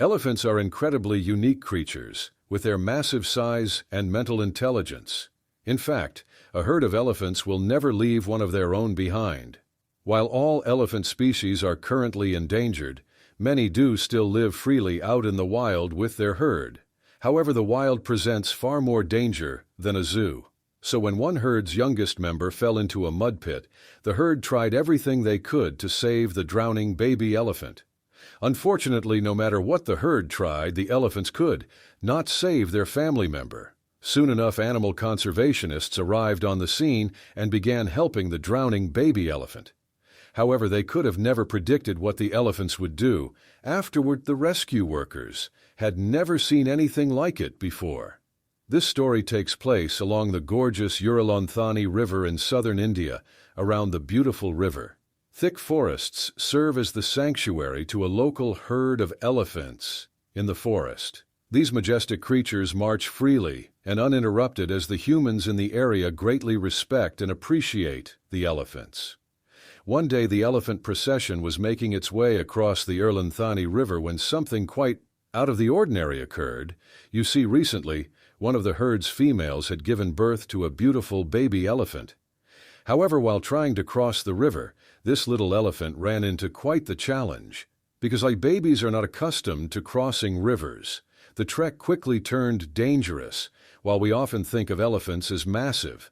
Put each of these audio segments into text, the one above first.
Elephants are incredibly unique creatures, with their massive size and mental intelligence. In fact, a herd of elephants will never leave one of their own behind. While all elephant species are currently endangered, many do still live freely out in the wild with their herd. However, the wild presents far more danger than a zoo. So when one herd's youngest member fell into a mud pit, the herd tried everything they could to save the drowning baby elephant. Unfortunately, no matter what the herd tried, the elephants could not save their family member. Soon enough, animal conservationists arrived on the scene and began helping the drowning baby elephant. However, they could have never predicted what the elephants would do. Afterward, the rescue workers had never seen anything like it before. This story takes place along the gorgeous Uralonthani River in southern India, around the beautiful river. Thick forests serve as the sanctuary to a local herd of elephants in the forest. These majestic creatures march freely and uninterrupted as the humans in the area greatly respect and appreciate the elephants. One day the elephant procession was making its way across the Uralonthani River when something quite out of the ordinary occurred. You see, recently, one of the herd's females had given birth to a beautiful baby elephant. However, while trying to cross the river, this little elephant ran into quite the challenge. Because like babies are not accustomed to crossing rivers, the trek quickly turned dangerous, while we often think of elephants as massive.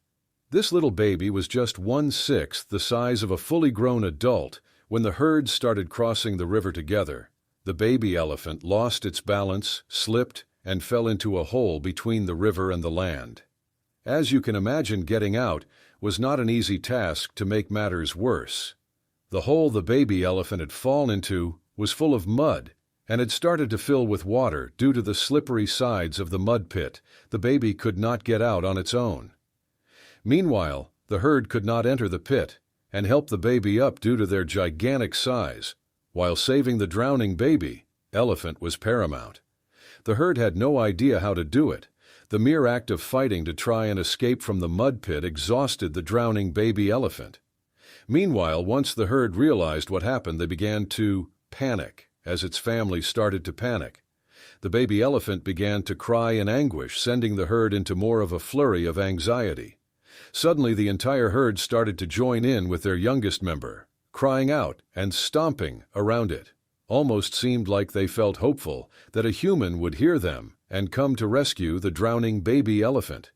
This little baby was just 1/6 the size of a fully grown adult when the herd started crossing the river together. The baby elephant lost its balance, slipped, and fell into a hole between the river and the land. As you can imagine, getting out was not an easy task. To make matters worse, the hole the baby elephant had fallen into was full of mud and had started to fill with water due to the slippery sides of the mud pit. The baby could not get out on its own. Meanwhile, the herd could not enter the pit and help the baby up due to their gigantic size. While saving the drowning baby elephant was paramount. The herd had no idea how to do it. The mere act of fighting to try and escape from the mud pit exhausted the drowning baby elephant. Meanwhile, once the herd realized what happened, they began to panic as its family started to panic. The baby elephant began to cry in anguish, sending the herd into more of a flurry of anxiety. Suddenly, the entire herd started to join in with their youngest member, crying out and stomping around it. Almost seemed like they felt hopeful that a human would hear them and come to rescue the drowning baby elephant.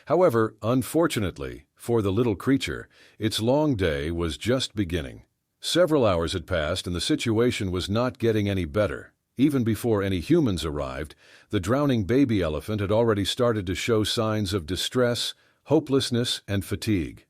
However, unfortunately for the little creature, its long day was just beginning. Several hours had passed and the situation was not getting any better. Even before any humans arrived, the drowning baby elephant had already started to show signs of distress, hopelessness, and fatigue.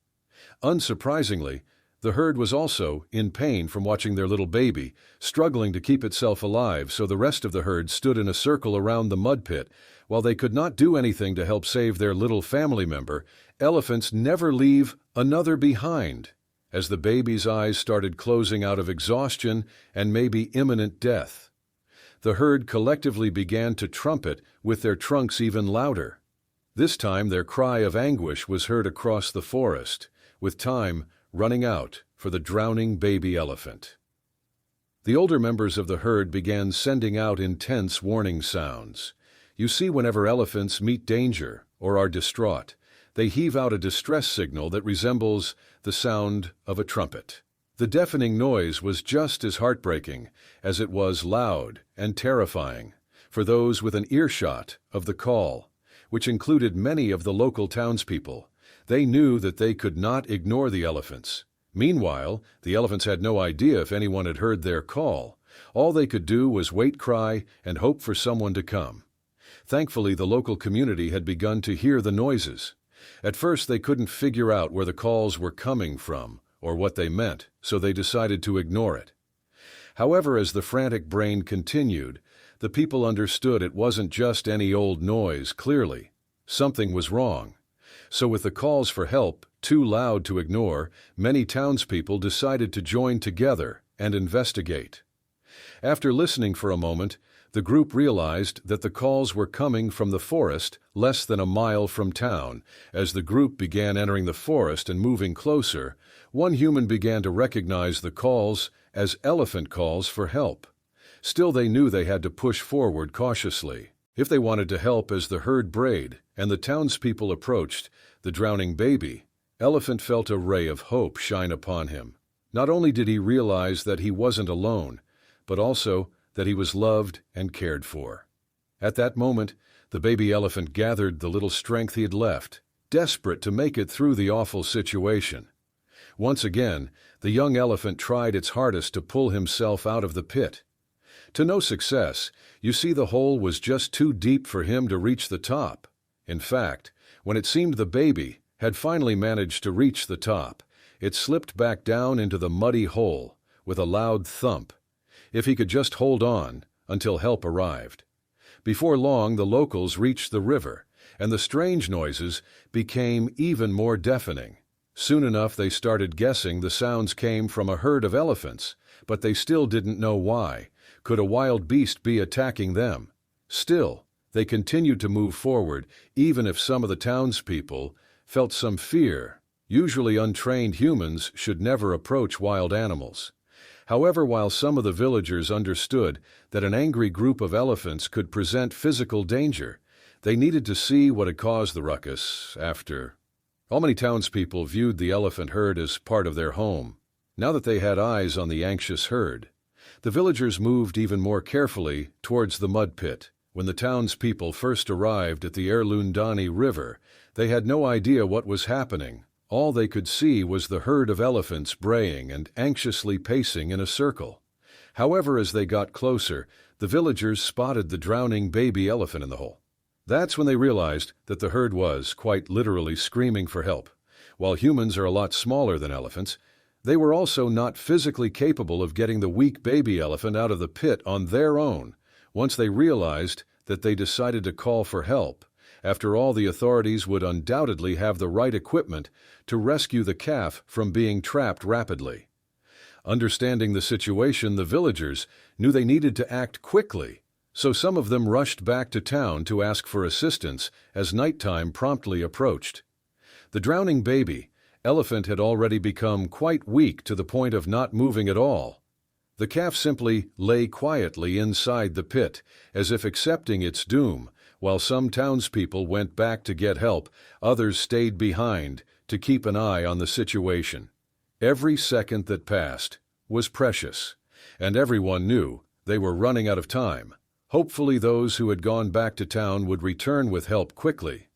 Unsurprisingly, the herd was also in pain from watching their little baby struggling to keep itself alive, so the rest of the herd stood in a circle around the mud pit. While they could not do anything to help save their little family member, elephants never leave another behind. As the baby's eyes started closing out of exhaustion and maybe imminent death, the herd collectively began to trumpet with their trunks even louder. This time their cry of anguish was heard across the forest, with time running out for the drowning baby elephant. The older members of the herd began sending out intense warning sounds. You see, whenever elephants meet danger or are distraught, they heave out a distress signal that resembles the sound of a trumpet. The deafening noise was just as heartbreaking as it was loud and terrifying for those within earshot of the call, which included many of the local townspeople. They knew that they could not ignore the elephants. Meanwhile, the elephants had no idea if anyone had heard their call. All they could do was wait, cry, and hope for someone to come. Thankfully, the local community had begun to hear the noises. At first, they couldn't figure out where the calls were coming from or what they meant, so they decided to ignore it. However, as the frantic brain continued, the people understood it wasn't just any old noise. Clearly, something was wrong. So with the calls for help too loud to ignore, many townspeople decided to join together and investigate. After listening for a moment, the group realized that the calls were coming from the forest less than a mile from town. As the group began entering the forest and moving closer, one human began to recognize the calls as elephant calls for help. Still, they knew they had to push forward cautiously if they wanted to help. As the herd brayed and the townspeople approached the drowning baby, Elephant felt a ray of hope shine upon him. Not only did he realize that he wasn't alone, but also that he was loved and cared for. At that moment, the baby elephant gathered the little strength he had left, desperate to make it through the awful situation. Once again, the young elephant tried its hardest to pull himself out of the pit. To no success. You see, the hole was just too deep for him to reach the top. In fact, when it seemed the baby had finally managed to reach the top, it slipped back down into the muddy hole with a loud thump. If he could just hold on until help arrived. Before long, the locals reached the river, and the strange noises became even more deafening. Soon enough, they started guessing the sounds came from a herd of elephants, but they still didn't know why. Could a wild beast be attacking them? Still, they continued to move forward, even if some of the townspeople felt some fear. Usually untrained humans should never approach wild animals. However, while some of the villagers understood that an angry group of elephants could present physical danger, they needed to see what had caused the ruckus. After all, many townspeople viewed the elephant herd as part of their home. Now that they had eyes on the anxious herd, the villagers moved even more carefully towards the mud pit. When the townspeople first arrived at the Erlundani River, they had no idea what was happening. All they could see was the herd of elephants braying and anxiously pacing in a circle. However, as they got closer, the villagers spotted the drowning baby elephant in the hole. That's when they realized that the herd was, quite literally, screaming for help. While humans are a lot smaller than elephants, they were also not physically capable of getting the weak baby elephant out of the pit on their own. Once they realized that, they decided to call for help. After all, the authorities would undoubtedly have the right equipment to rescue the calf from being trapped rapidly. Understanding the situation, the villagers knew they needed to act quickly, so some of them rushed back to town to ask for assistance as nighttime promptly approached. The drowning baby elephant had already become quite weak to the point of not moving at all. The calf simply lay quietly inside the pit, as if accepting its doom. While some townspeople went back to get help, others stayed behind to keep an eye on the situation. Every second that passed was precious, and everyone knew they were running out of time. Hopefully, those who had gone back to town would return with help quickly.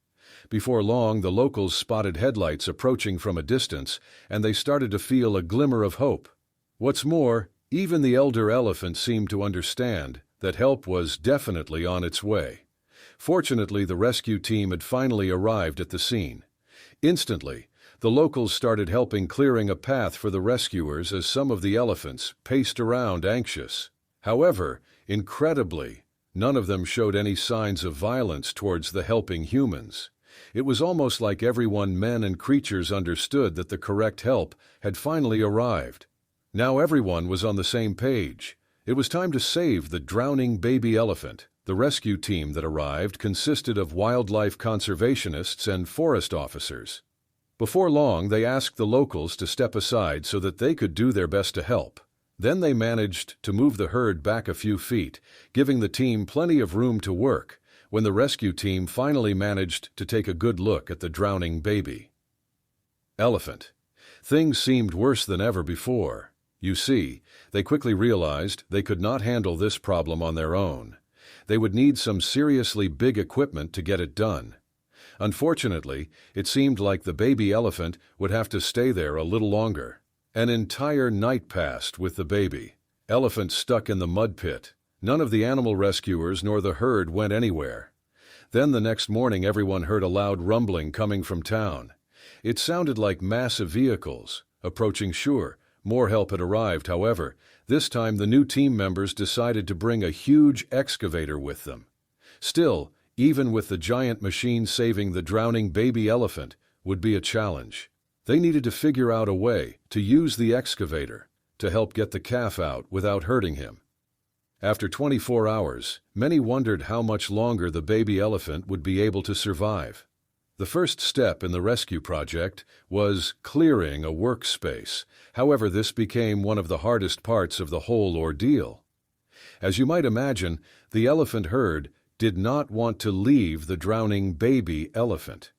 Before long, the locals spotted headlights approaching from a distance, and they started to feel a glimmer of hope. What's more, even the elder elephant seemed to understand that help was definitely on its way. Fortunately, the rescue team had finally arrived at the scene. Instantly, the locals started helping, clearing a path for the rescuers as some of the elephants paced around anxious. However, incredibly, none of them showed any signs of violence towards the helping humans. It was almost like everyone, men and creatures, understood that the correct help had finally arrived. Now everyone was on the same page. It was time to save the drowning baby elephant. The rescue team that arrived consisted of wildlife conservationists and forest officers. Before long, they asked the locals to step aside so that they could do their best to help. Then they managed to move the herd back a few feet, giving the team plenty of room to work. When the rescue team finally managed to take a good look at the drowning baby elephant, things seemed worse than ever before. You see, they quickly realized they could not handle this problem on their own. They would need some seriously big equipment to get it done. Unfortunately, it seemed like the baby elephant would have to stay there a little longer. An entire night passed with the baby elephant stuck in the mud pit. None of the animal rescuers nor the herd went anywhere. Then the next morning, everyone heard a loud rumbling coming from town. It sounded like massive vehicles approaching. Sure, more help had arrived. However, this time the new team members decided to bring a huge excavator with them. Still, even with the giant machine, saving the drowning baby elephant would be a challenge. They needed to figure out a way to use the excavator to help get the calf out without hurting him. After 24 hours, many wondered how much longer the baby elephant would be able to survive. The first step in the rescue project was clearing a workspace. However, this became one of the hardest parts of the whole ordeal. As you might imagine, the elephant herd did not want to leave the drowning baby elephant.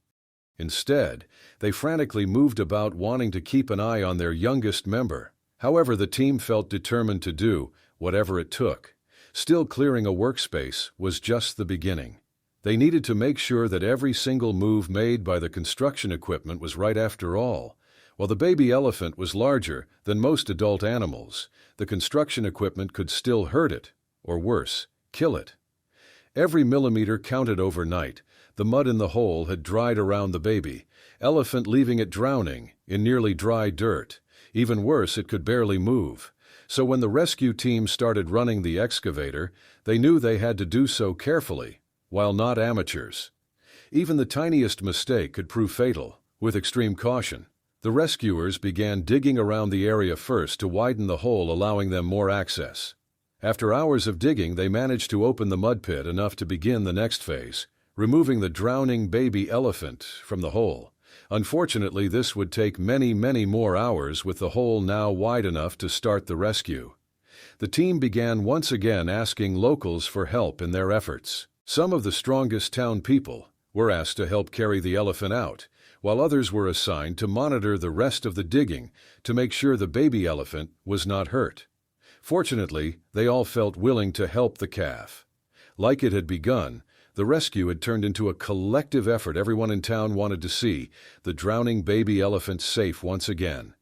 Instead, they frantically moved about wanting to keep an eye on their youngest member. However, the team felt determined to do whatever it took. Still, clearing a workspace was just the beginning. They needed to make sure that every single move made by the construction equipment was right after all. While the baby elephant was larger than most adult animals, the construction equipment could still hurt it, or worse, kill it. Every millimeter counted overnight. The mud in the hole had dried around the baby elephant, leaving it drowning in nearly dry dirt. Even worse, it could barely move. So when the rescue team started running the excavator, they knew they had to do so carefully, while not amateurs. Even the tiniest mistake could prove fatal. With extreme caution, the rescuers began digging around the area first to widen the hole, allowing them more access. After hours of digging, they managed to open the mud pit enough to begin the next phase, removing the drowning baby elephant from the hole. Unfortunately, this would take many more hours, with the hole now wide enough to start the rescue. The team began once again asking locals for help in their efforts. Some of the strongest town people were asked to help carry the elephant out, while others were assigned to monitor the rest of the digging to make sure the baby elephant was not hurt. Fortunately, they all felt willing to help the calf. Like it had begun, the rescue had turned into a collective effort. Everyone in town wanted to see the drowning baby elephant safe once again.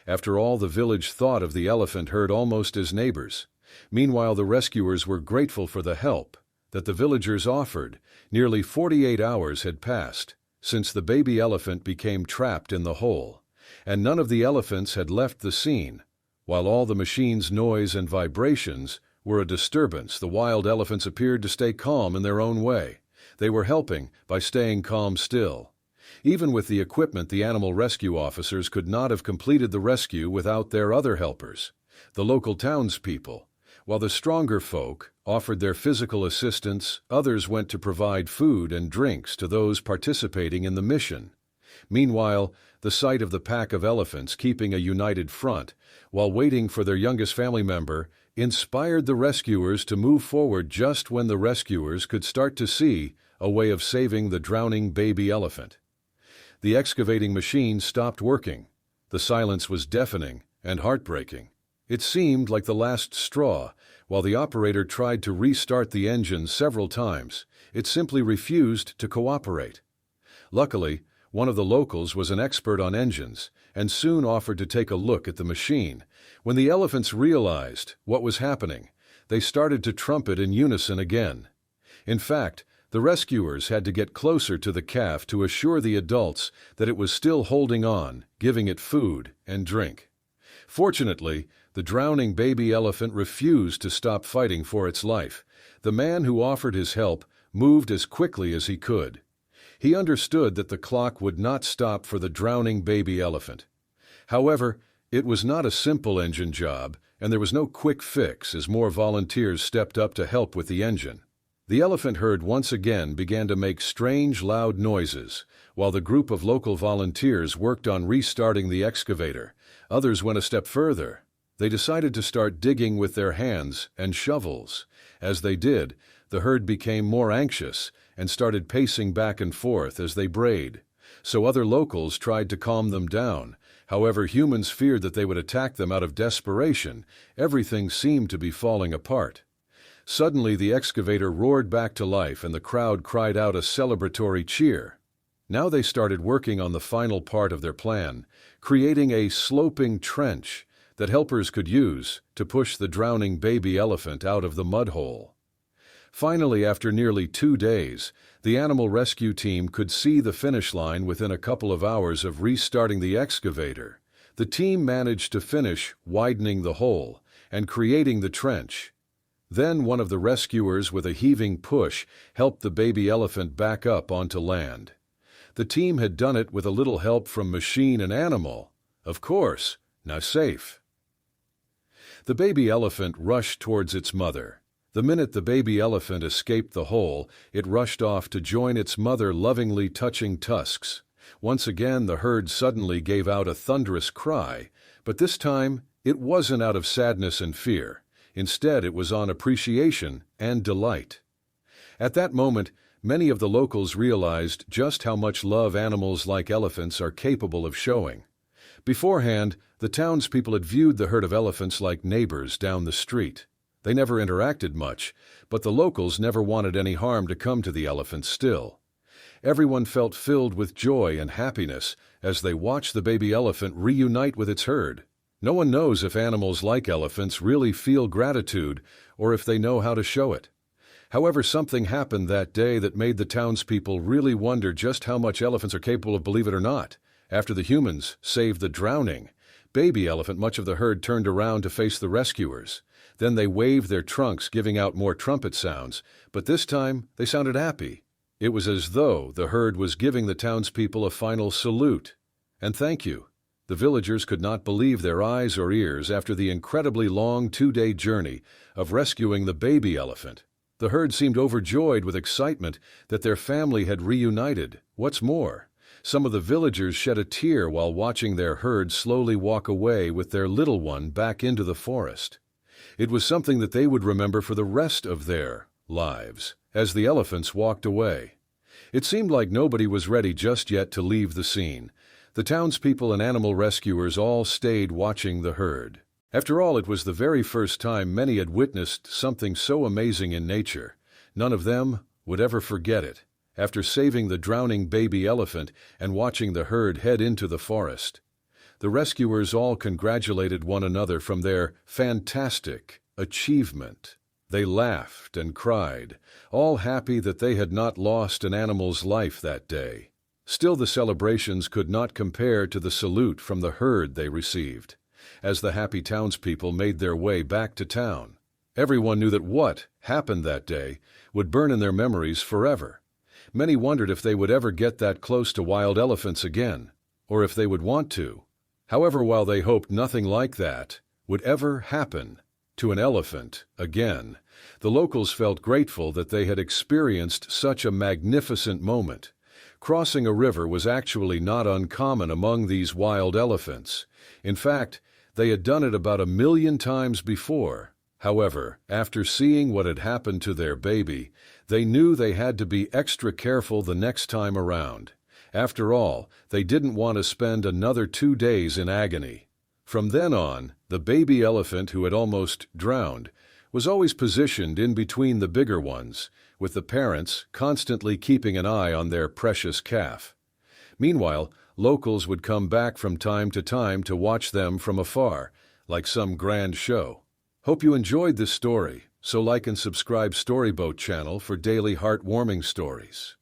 After all, the village thought of the elephant herd almost as neighbors. Meanwhile, the rescuers were grateful for the help that the villagers offered. Nearly 48 hours had passed since the baby elephant became trapped in the hole, and none of the elephants had left the scene. While all the machine's noise and vibrations were a disturbance, the wild elephants appeared to stay calm in their own way. They were helping by staying calm still. Even with the equipment, the animal rescue officers could not have completed the rescue without their other helpers, the local townspeople. While the stronger folk offered their physical assistance, others went to provide food and drinks to those participating in the mission. Meanwhile, the sight of the pack of elephants keeping a united front while waiting for their youngest family member inspired the rescuers to move forward just when the rescuers could start to see a way of saving the drowning baby elephant. The excavating machine stopped working. The silence was deafening and heartbreaking. It seemed like the last straw. While the operator tried to restart the engine several times, it simply refused to cooperate. Luckily, one of the locals was an expert on engines and soon offered to take a look at the machine. When the elephants realized what was happening, they started to trumpet in unison again. In fact, the rescuers had to get closer to the calf to assure the adults that it was still holding on, giving it food and drink. Fortunately, the drowning baby elephant refused to stop fighting for its life. The man who offered his help moved as quickly as he could. He understood that the clock would not stop for the drowning baby elephant. However, it was not a simple engine job, and there was no quick fix as more volunteers stepped up to help with the engine. The elephant herd once again began to make strange, loud noises, while the group of local volunteers worked on restarting the excavator. Others went a step further. They decided to start digging with their hands and shovels. As they did, the herd became more anxious and started pacing back and forth as they brayed. So other locals tried to calm them down. However, humans feared that they would attack them out of desperation. Everything seemed to be falling apart. Suddenly, the excavator roared back to life and the crowd cried out a celebratory cheer. Now they started working on the final part of their plan, creating a sloping trench that helpers could use to push the drowning baby elephant out of the mud hole. Finally, after nearly 2 days, the animal rescue team could see the finish line within a couple of hours of restarting the excavator. The team managed to finish widening the hole and creating the trench. Then one of the rescuers, with a heaving push, helped the baby elephant back up onto land. The team had done it with a little help from machine and animal, of course, now safe. The baby elephant rushed towards its mother. The minute the baby elephant escaped the hole, it rushed off to join its mother, lovingly touching tusks. Once again, the herd suddenly gave out a thunderous cry, but this time it wasn't out of sadness and fear. Instead, it was on appreciation and delight. At that moment, many of the locals realized just how much love animals like elephants are capable of showing. Beforehand, the townspeople had viewed the herd of elephants like neighbors down the street. They never interacted much, but the locals never wanted any harm to come to the elephants still. Everyone felt filled with joy and happiness as they watched the baby elephant reunite with its herd. No one knows if animals like elephants really feel gratitude or if they know how to show it. However, something happened that day that made the townspeople really wonder just how much elephants are capable of, believe it or not. After the humans saved the drowning baby elephant, much of the herd turned around to face the rescuers. Then they waved their trunks, giving out more trumpet sounds, but this time they sounded happy. It was as though the herd was giving the townspeople a final salute and thank you. The villagers could not believe their eyes or ears after the incredibly long 2-day journey of rescuing the baby elephant. The herd seemed overjoyed with excitement that their family had reunited. What's more, some of the villagers shed a tear while watching their herd slowly walk away with their little one back into the forest. It was something that they would remember for the rest of their lives as the elephants walked away. It seemed like nobody was ready just yet to leave the scene. The townspeople and animal rescuers all stayed watching the herd. After all, it was the very first time many had witnessed something so amazing in nature. None of them would ever forget it. After saving the drowning baby elephant and watching the herd head into the forest, the rescuers all congratulated one another from their fantastic achievement. They laughed and cried, all happy that they had not lost an animal's life that day. Still, the celebrations could not compare to the salute from the herd they received. As the happy townspeople made their way back to town, everyone knew that what happened that day would burn in their memories forever. Many wondered if they would ever get that close to wild elephants again, or if they would want to. However, while they hoped nothing like that would ever happen to an elephant again, the locals felt grateful that they had experienced such a magnificent moment. Crossing a river was actually not uncommon among these wild elephants. In fact, they had done it about 1,000,000 times before. However, after seeing what had happened to their baby, they knew they had to be extra careful the next time around. After all, they didn't want to spend another 2 days in agony. From then on, the baby elephant, who had almost drowned, was always positioned in between the bigger ones, with the parents constantly keeping an eye on their precious calf. Meanwhile, locals would come back from time to time to watch them from afar, like some grand show. Hope you enjoyed this story, so like and subscribe Storyboat channel for daily heartwarming stories.